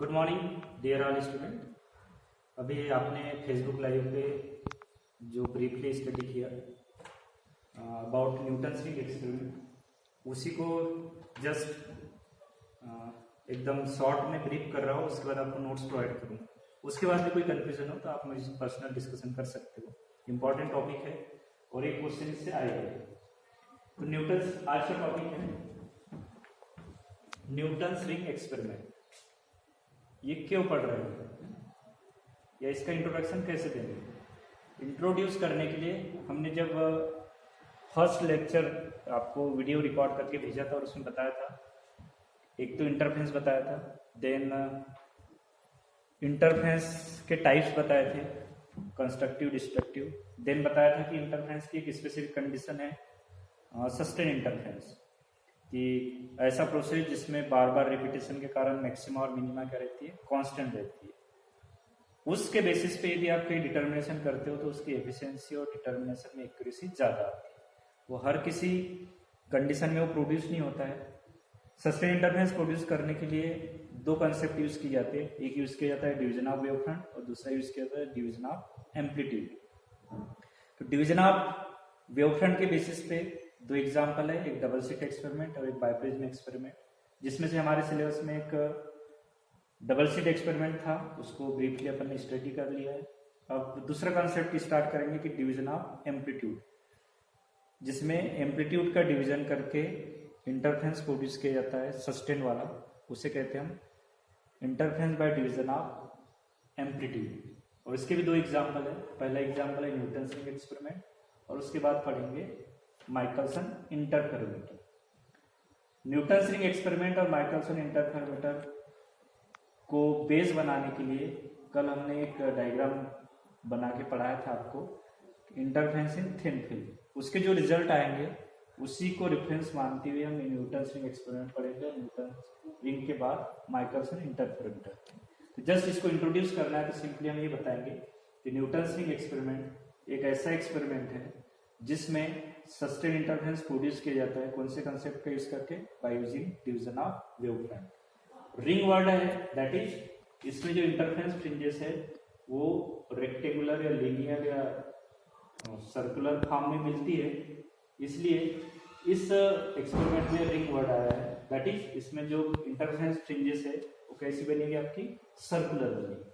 Good morning dear all student. अभी आपने Facebook live पे जो ब्रीफली स्टडी किया अबाउट न्यूटन्स रिंग एक्सपेरिमेंट, उसी को जस्ट एकदम शॉर्ट में ब्रीफ कर रहा हूँ। उसके बाद आपको नोट्स प्रोवाइड करूँगा। उसके बाद भी कोई कन्फ्यूजन हो तो आप मुझे पर्सनल डिस्कशन कर सकते हो। इम्पॉर्टेंट टॉपिक है और एक क्वेश्चन इससे आएगा। तो न्यूटन्स आज का टॉपिक है न्यूटन्स रिंग एक्सपेरिमेंट। ये क्यों पढ़ रहे हैं या इसका इंट्रोडक्शन कैसे देंगे? इंट्रोड्यूस करने के लिए हमने जब फर्स्ट लेक्चर आपको वीडियो रिकॉर्ड करके भेजा था और उसमें बताया था, एक तो इंटरफेरेंस बताया था, देन इंटरफेरेंस के टाइप्स बताए थे, कंस्ट्रक्टिव डिस्ट्रक्टिव, देन बताया था कि इंटरफेरेंस की एक स्पेसिफिक कंडीशन है सस्टेन इंटरफेरेंस, कि ऐसा प्रोसेस जिसमें बार बार रिपीटेशन के कारण मैक्सिमा और मिनिमा क्या रहती है, कांस्टेंट रहती है। उसके बेसिस पे यदि आप कोई डिटर्मिनेशन करते हो तो उसकी एफिशिएंसी और डिटर्मिनेशन में एक्यूरेसी ज़्यादा आती है। वो हर किसी कंडीशन में वो प्रोड्यूस नहीं होता है। सस्टेन इंटरफेरेंस प्रोड्यूस करने के लिए दो कंसेप्ट यूज किए जाते हैं। एक यूज किया जाता है डिवीजन ऑफ वेव फ्रंट और दूसरा यूज किया जाता है डिवीजन ऑफ एम्पलीट्यूड। तो डिवीजन ऑफ वेव फ्रंट के बेसिस पे दो एग्जाम्पल है, एक डबल स्लिट एक्सपेरिमेंट और एक बाइप्रिज्म एक्सपेरिमेंट, जिसमें से हमारे सिलेबस में एक डबल स्लिट एक्सपेरिमेंट था, उसको ब्रीफली अपन ने स्टडी कर लिया है। अब दूसरा कॉन्सेप्ट स्टार्ट करेंगे कि डिवीजन ऑफ एम्पलीट्यूड, जिसमें एम्पलीट्यूड का डिवीजन करके इंटरफेरेंस प्रोड्यूस किया जाता है सस्टेन वाला, उसे कहते हैं हम interference by division of amplitude. और इसके भी दो एग्जाम्पल है। पहला एग्जाम्पल है न्यूटन्स रिंग एक्सपेरिमेंट और उसके बाद पढ़ेंगे Michelson interferometer. Newton's ring experiment और माइकलसन इंटरफेरोमीटर को बेस बनाने के लिए कल हमने एक डायग्राम बना के पढ़ाया था आपको, इंटरफेरेंस इन थिन फिल्म। उसके जो रिजल्ट आएंगे उसी को रेफरेंस मानते हुए हम न्यूटन्स रिंग एक्सपेरिमेंट पढ़ेंगे। न्यूटन्स रिंग के बाद माइकलसन इंटरफेरोमीटर। तो जस्ट इसको इंट्रोड्यूस करना है तो सिंपली हम ये बताएंगे कि न्यूटन्स रिंग एक्सपेरिमेंट एक ऐसा एक्सपेरिमेंट है जिसमें सस्टेन इंटरफेरेंस प्रोड्यूस किया जाता है। कौन से कंसेप्ट का यूज करके? By using division of wave front. Ring word है, दैट इज इसमें जो इंटरफेरेंस फ्रिंजेस है वो रेक्टेंगुलर या लीनियर या सर्कुलर फॉर्म में मिलती है, इसलिए इस एक्सपेरिमेंट में रिंग वर्ड आया है। दैट इज इसमें जो इंटरफेरेंस फ्रिंजेस है वो कैसी बनेगी? आपकी सर्कुलर बनेगी।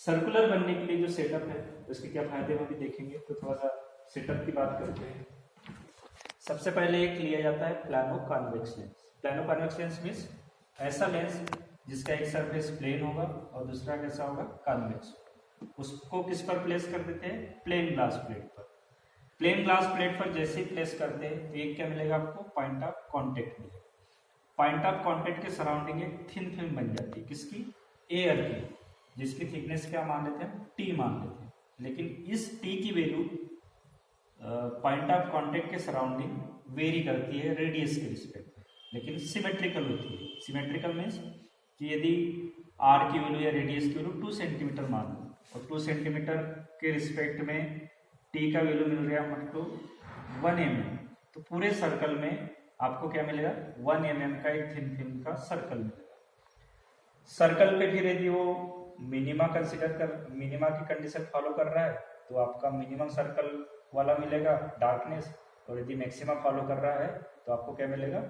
सर्कुलर बनने के लिए जो सेटअप है उसके क्या फायदे हम भी देखेंगे। तो थोड़ा सा सेटअप की बात करते हैं। सबसे पहले एक लिया जाता है plano convex lens. Plano convex lens means ऐसा लेंस जिसका एक सरफेस प्लेन होगा और दूसरा कैसा होगा? कॉन्वेक्स। उसको किस पर प्लेस कर देते हैं? प्लेन ग्लास प्लेट पर। प्लेन ग्लास प्लेट पर जैसे ही प्लेस करते हैं तो एक क्या मिलेगा आपको? पॉइंट ऑफ कॉन्टेक्ट मिलेगा। पॉइंट ऑफ कॉन्टेक्ट के सराउंडिंग एक थिन फिल्म बन जाती है। किसकी? एयर की, जिसकी थिकनेस क्या मान लेते हैं? टी मान लेते हैं। लेकिन इस टी की वैल्यू पॉइंट ऑफ कांटेक्ट के सराउंडिंग वेरी करती है रेडियस के रिस्पेक्ट में, लेकिन सिमेट्रिकल होती है। सिमेट्रिकल मीन्स कि यदि आर की वैल्यू या रेडियस की वैल्यू 2 सेंटीमीटर मान लो और 2 सेंटीमीटर के रिस्पेक्ट में टी का वैल्यू मिल रहा है मतलब 1 mm, तो पूरे सर्कल में आपको क्या मिलेगा? 1 mm का एक थिन फिल्म का सर्कल मिलेगा। सर्कल पे फिर यदि वो मिनिमा मिनिमा की कंडीशन फॉलो कर रहा है तो आपका मिनिमम सर्कल वाला मिलेगा डार्कनेस, और यदि मैक्सिमा फॉलो कर रहा है तो आपको क्या मिलेगा?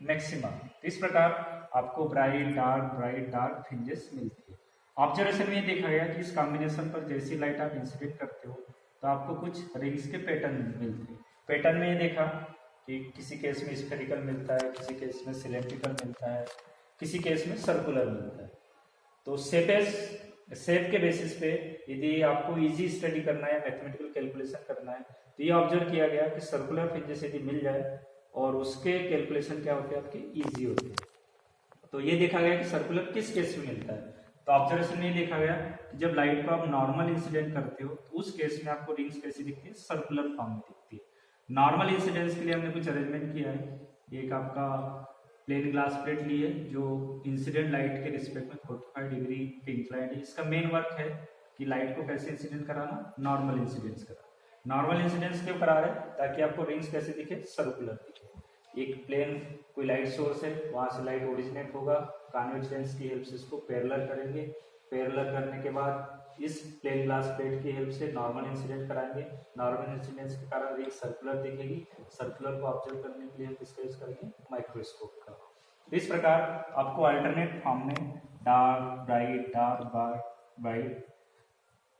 मैक्सिमा। तो इस प्रकार आपको ब्राइट डार्क फ्रिंजेस मिलती है। ऑब्जर्वेशन में ये देखा गया कि इस कॉम्बिनेशन पर जैसी लाइट आप इंसिडेंट करते हो तो आपको कुछ रिंग्स के पैटर्न मिलते हैं। पैटर्न में ये देखा कि किसी केस में स्फेरिकल मिलता है, किसी केस में सिलेंड्रिकल मिलता है, किसी केस में सर्कुलर मिलता है। तो शेप के बेसिस पे यदि आपको इजी स्टडी करना है, मैथमेटिकल कैलकुलेशन करना है, तो ये ऑब्जर्व किया गया कि सर्कुलर फ्रिंजेस यदि मिल जाए और उसके कैलकुलेशन क्या होते हैं? आपके इजी होते हैं। तो ये देखा गया कि सर्कुलर किस केस में मिलता है। तो ऑब्जर्वेशन में ये देखा गया कि जब लाइट को आप नॉर्मल इंसिडेंट करते हो तो उस केस में आपको रिंग्स कैसी दिखती है? सर्कुलर फॉर्म में दिखती है। नॉर्मल इंसिडेंस के लिए हमने कुछ अरेंजमेंट किया है। एक आपका प्लेन ग्लास प्लेट ली है जो इंसिडेंट लाइट के रिस्पेक्ट में 45 डिग्री के इंक्लाइंड है। इसका मेन वर्क है कि लाइट को कैसे इंसिडेंट कराना? नॉर्मल इंसिडेंस कराना। नॉर्मल इंसिडेंस क्यों करा रहे हैं? ताकि आपको रिंग्स कैसे दिखे? सर्कुलर दिखे। एक प्लेन कोई लाइट सोर्स है, वहां से लाइट ओरिजिनेट होगा, कॉन्वेक्स लेंस की हेल्प से इसको पैरेलल करेंगे, पैरेलल करने के बाद इस प्लेन ग्लास प्लेट की हेल्प से नॉर्मल इंसिडेंट कराएंगे, नॉर्मल इंसिडेंस के कारण एक सर्कुलर दिखेगी, सर्कुलर को ऑब्जर्व करने के लिए हम किसका यूज करेंगे, माइक्रोस्कोप का। इस प्रकार आपको अल्टरनेट फॉर्म में डार्क ब्राइट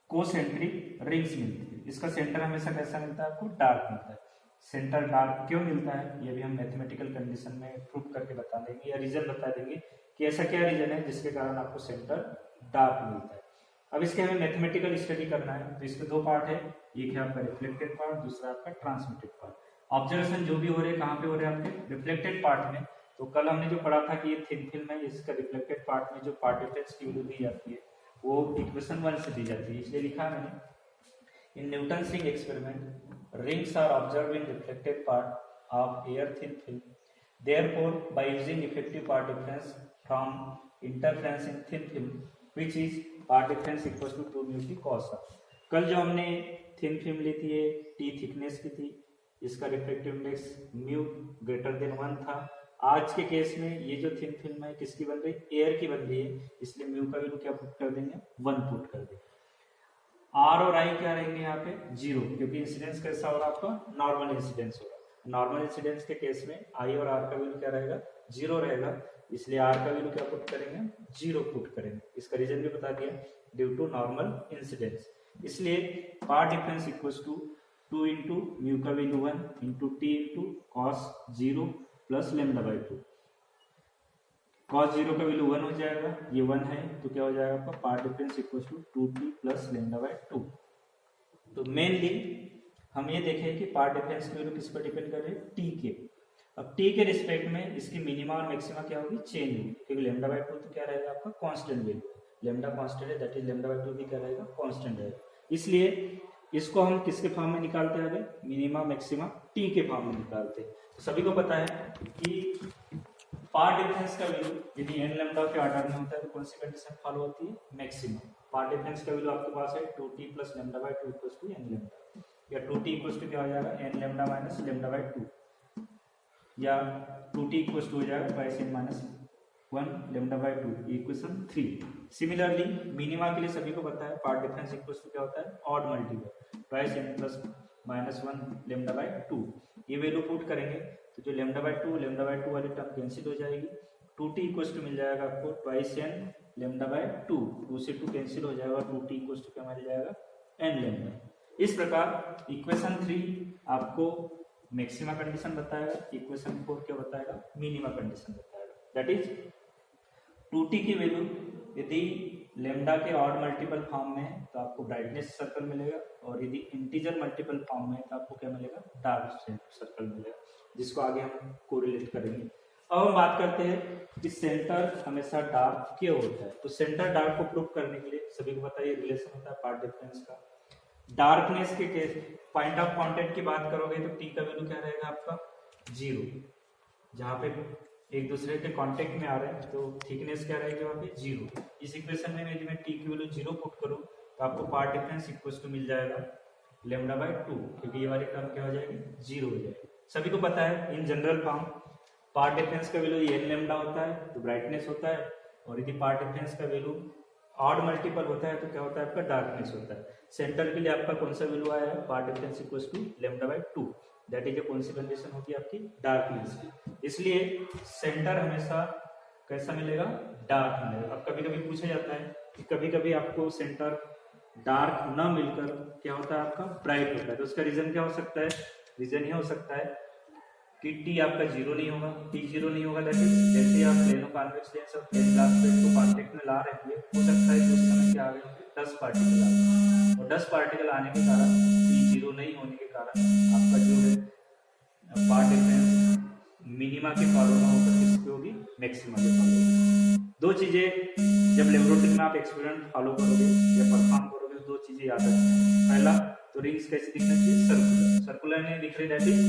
कोसेंट्रिक रिंग्स मिलती है। इसका सेंटर हमेशा कैसा मिलता है, आपको डार्क मिलता है। सेंटर डार्क क्यों मिलता है, ये भी हम मैथमेटिकल कंडीशन में प्रूव करके बता देंगे या रीजन बता देंगे कि ऐसा क्या रीजन है जिसके कारण आपको सेंटर डार्क मिलता है। अब इसके हमें मैथमेटिकल स्टडी करना है, तो इसके दो पार्ट है, एक है आपका रिफ्लेक्टेड पार्ट, दूसरा आपका ट्रांसमिटेड पार्ट। ऑब्जर्वेशन जो भी हो रहे हैं कहाँ पे हो रहे हैं, आपके रिफ्लेक्टेड पार्ट में। तो कल हमने जो पढ़ा था कि ये थिन फिल्म है, इसका रिफ्लेक्टेड पार्ट में जो पार्ट डिफरेंस की वैल्यू दी जाती है वो इक्वेशन 1 से दी जाती है, इसलिए लिखा मैंने in Newton ring experiment rings are observed in reflected part of air thin film, therefore by using effective path difference from interference in thin film which is path difference equals to 2 mu t cos of. कल जो हमने thin film ली थी, ये T thickness की थी, इसका reflective index mu greater than 1 था। आज के केस में ये जो थिन फिल्म है किसकी बन रही, एयर की बन रही है, इसलिए म्यू का वैल्यू क्या पुट कर देंगे, 1 पुट कर देंगे। आर और आई क्या रहेंगे यहाँ पे, 0, क्योंकि इंसिडेंस कैसा हो रहा है आपका, नॉर्मल इंसिडेंस हो रहा है। नॉर्मल इंसिडेंस के केस में आई और आर का वैल्यू क्या रहेगा, 0 रहेगा, इसलिए आर का वैल्यू क्या पुट करेंगे, 0 पुट करेंगे। इसका रीजन भी बता दिया, ड्यू टू नॉर्मल इंसिडेंस। इसलिए path difference equals to 2 into mu का value 1 into t into cos 0 plus lambda by 2। Cos 0 का वैल्यू 1 हो जाएगा, ये 1 है तो क्या हो जाएगा आपका, path difference equals to 2t plus lambda by 2। तो मेनली हम ये देखें कि पार्ट डिफरेंस की वैल्यू किस पर डिपेंड कर रही है, टी के। अब टी के रिस्पेक्ट में इसकी मिनिमा और मैक्सिमा क्या होगी, चेंज होगी, क्योंकि लेमडा बाई 2 तो क्या रहेगा आपका, कांस्टेंट वैल्यू, लेमडा कांस्टेंट है, दैट इज लेमडा बाई 2 भी क्या रहेगा, कांस्टेंट रहेगा। इसलिए इसको हम किसके फॉर्म में निकालते हैं, मिनिमा मैक्सिमा टी के फॉर्म में निकालते हैं। तो सभी को पता है कि पार्ट डिफरेंस का वैल्यू यदि n लैम्डा के ऑर्डर में होता है तो कौन सी कंडीशन फॉलो होती है, मैक्सिमम। पार्ट डिफरेंस का वैल्यू आपके पास है 2t plus lambda by 2 equals to n lambda, या 2t इक्वल्स टू क्या हो जाएगा, n lambda minus lambda by 2, या 2t इक्वल्स टू हो जाएगा by n minus 1 lambda by 2, equation 3। Similarly minima के लिए सभी को पता है पार्ट डिफरेंस इक्वल्स टू क्या होता है, odd multiple bye n plus minus 1 lambda by 2। ये वैल्यू पुट करेंगे तो जो लैम्डा बाय 2 वाली टर्म कैंसिल हो जाएगी, 2t इक्वल्स टू मिल जाएगा आपको ट्वाइस n लैम्डा बाय 2, 2 से 2 कैंसिल हो जाएगा, 2t इक्वल्स टू क्या मिल जाएगा, n लैम्डा। इस प्रकार इक्वेशन 3 आपको मैक्सिमा कंडीशन बताएगा, इक्वेशन 4 क्या बताएगा, मिनिमा कंडीशन बताएगा। दैट इज 2t की वैल्यू यदि लेमडा के ऑड मल्टीपल फॉर्म में है तो आपको ब्राइटनेस सर्कल मिलेगा, और यदि इंटीजर मल्टीपल फॉर्म में है तो आपको क्या मिलेगा, डार्क सर्कल मिलेगा, जिसको आगे हम कोरिलेट करेंगे। अब हम बात करते हैं कि सेंटर हमेशा डार्क क्यों होता है। तो सेंटर डार्क को प्रूव करने के लिए सभी को पता है रिलेशन होता है पार्ट डिफरेंस का। डार्कनेस के केस पॉइंट ऑफ कांटेक्ट की बात करोगे तो टी का वैल्यू क्या रहेगा आपका, 0। जहां पे एक दूसरे के कांटेक्ट में आ रहे हैं तो थिकनेस क्या रहेगी वहां पे, 0। इस इक्वेशन में यदि मैं टी की वैल्यू 0 पुट करूं तो आपको पार्ट डिफरेंस इक्वल्स टू मिल जाएगा लेमडा बाय 2, क्योंकि ये वाली टर्म क्या हो जाएगी, 0 हो जाएगी। सभी को पता है in general form part difference का वैल्यू n लेमडा होता है तो ब्राइटनेस होता है, और यदि पार्ट डिफरेंस का वैल्यू ऑड मल्टीपल होता है तो क्या होता है आपका, डार्कनेस होता है। सेंटर के लिए आपका कौन सा वैल्यू आया है, path difference equals to lambda by 2, that is कौन सी कंडीशन होगी आपकी, डार्कनेस की। इसलिए सेंटर हमेशा कैसा मिलेगा, डार्क मिलेगा। अब कभी कभी पूछा जाता है कि कभी कभी आपको सेंटर डार्क न मिलकर क्या होता है आपका, ब्राइट होता है, तो उसका रीजन क्या हो सकता है, रीजन ये हो सकता है कि टी आपका 0 नहीं होगा, टी 0 नहीं होगा, जैसे आप प्लेनो कॉन्वेक्स लेंस और प्लेन ग्लास प्लेट को कांटेक्ट में ला रहे हैं, हो सकता है कि उस समय क्या आ गए होंगे, 10 पार्टिकल आ गए, और 10 पार्टिकल आने के कारण टी 0 नहीं होने के कारण आपका जो है पार्ट डिफरेंस मिनिमा के फॉलो ना होकर किसकी होगी, मैक्सिमा के फॉलो होगी। दो चीजें जब लेबोरेटरी में आप एक्सपेरिमेंट फॉलो करोगे या परफॉर्म करोगे तो दो चीजें याद रखना। पहला तो रिंग्स कैसे दिखना चाहिए, सर्कुलर, सर्कुलर नहीं दिख रही, दैट इज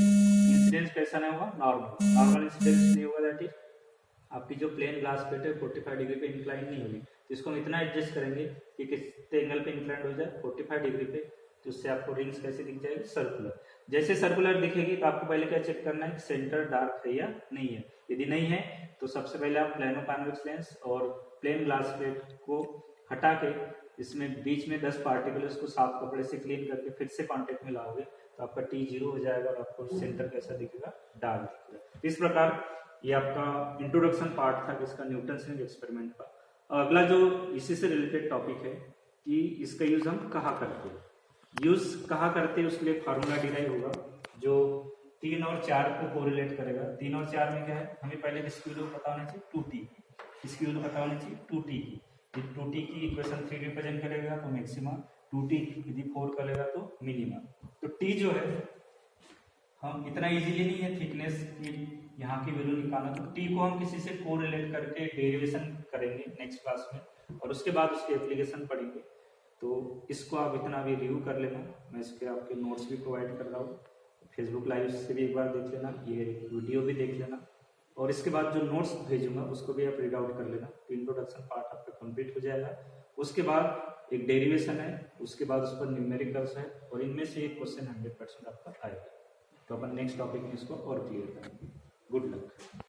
इंसिडेंस कैसा नहीं होगा, नॉर्मल, नॉर्मल इंसिडेंस नहीं होगा, दैट इज आपकी जो प्लेन ग्लास प्लेट है 45 डिग्री पे इंक्लाइन नहीं होगी, तो इसको हम इतना एडजस्ट करेंगे कि कितने एंगल पे इंक्लाइन हो जाए, 45 डिग्री पे, तो उससे आपको रिंग्स कैसे दिख जाएगी, सर्कुलर। जैसे सर्कुलर दिखेगी तो आपको पहले क्या चेक करना है, सेंटर डार्क है या नहीं है। यदि नहीं है तो सबसे पहले आप प्लेनो कॉन्वेक्स लेंस और प्लेन ग्लास प्लेट को हटा के इसमें बीच में 10 पार्टिकल उसको साफ कपड़े से क्लीन करके फिर से कॉन्टेक्ट में लाओगे तो आपका टी 0 हो जाएगा और आपको सेंटर कैसा दिखेगा, डार्क दिखेगा। इस प्रकार ये आपका इंट्रोडक्शन पार्ट था इसका न्यूटन रिंग एक्सपेरिमेंट का। अगला जो इसी से रिलेटेड टॉपिक है कि इसका यूज हम कहाँ करते हैं, यूज कहाँ करते हैं उसके लिए फार्मूला डिराइव होगा जो 3 और 4 को कोरिलेट करेगा। 3 और 4 में क्या है, हमें पहले किसकी वैल्यू पता होना चाहिए, 2t की, इसकी वैल्यू पता होनी चाहिए 2t की। 2t की इक्वेशन 3 रिप्रेजेंट करेगा तो मैक्सिमम, 2t यदि 4 करेगा तो मिनिमम। तो t जो है हम इतना इजीली नहीं है थिकनेस की यहाँ की वैल्यू निकालना, तो t को हम किसी से कोरिलेट करके डेरिवेशन करेंगे नेक्स्ट क्लास में और उसके बाद उसकी एप्लीकेशन पढ़ेंगे। तो इसको आप इतना भी रिव्यू कर लेना, मैं इसके आपके नोट्स भी प्रोवाइड कर रहा हूँ, फेसबुक लाइव से भी एक बार देख लेना, ये वीडियो भी देख लेना और इसके बाद जो नोट्स भेजूंगा उसको भी आप रीड आउट कर लेना। तो इंट्रोडक्शन पार्ट आपका कंप्लीट हो जाएगा। उसके बाद एक डेरिवेशन है, उसके बाद उस पर न्यूमेरिकल्स है और इनमें से एक क्वेश्चन 100% आपका आएगा। तो अपन नेक्स्ट टॉपिक में इसको और क्लियर करेंगे। Good luck.